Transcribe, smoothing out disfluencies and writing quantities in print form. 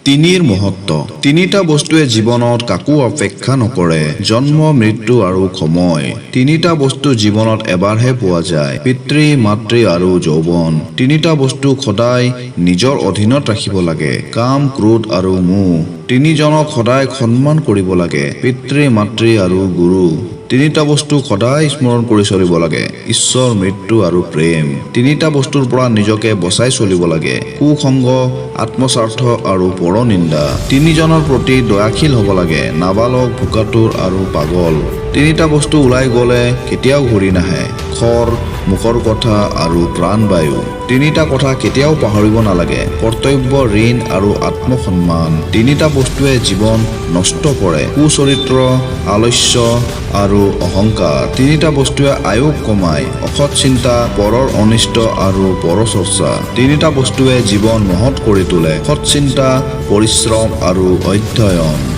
তিনিৰ মহত্ব তিনিটা বস্তুৱে জীৱনত কাকো অপেক্ষা নকৰে জন্ম মৃত্যু আৰু সময় তিনিটা বস্তু জীৱনত এবাৰহে পোৱা যায় পিতৃ মাতৃ আৰু যৌৱন তিনিটা বস্তু সদায় নিজৰ অধীনত ৰাখিব লাগে কাম ক্ৰোধ আৰু মোহ তিনিজনক সদায় সন্মান কৰিব লাগে পিতৃ মাতৃ আৰু গুৰু তিনিটা বস্তু সদায় স্মৰণ কৰি চলিব লাগে ঈশ্বৰ মৃত্যু আৰু প্ৰেম তিনিটা বস্তুৰ পৰা নিজকে বচাই চলিব লাগে কুসংগ আত্মস্বাৰ্থ আৰু পৰনিন্দা তিনিজনৰ প্ৰতি দয়াশীল হ'ব লাগে নাবালক ভোকাতুৰ আৰু পাগল তিনিটা বস্তু ওলাই গ'লে কেতিয়াও ঘূৰি নাহে খৰ মুখৰ কথা আৰু প্ৰাণবায়ু তিনিটা কথা কেতিয়াও পাহৰিব নালাগে কৰ্তব্য ঋণ আৰু আত্মসন্মান তিনিটা বস্তুৱে জীৱন নষ্ট কৰে কুচৰিত্ৰ আলস্য আৰু অহংকাৰ তিনিটা বস্তুৱে আয়ুস কমায় অসৎ চিন্তা পৰৰ অনিষ্ট আৰু পৰচৰ্চা তিনিটা বস্তুৱে জীৱন মহৎ কৰি তোলে সৎ চিন্তা পৰিশ্ৰম আৰু অধ্যয়ন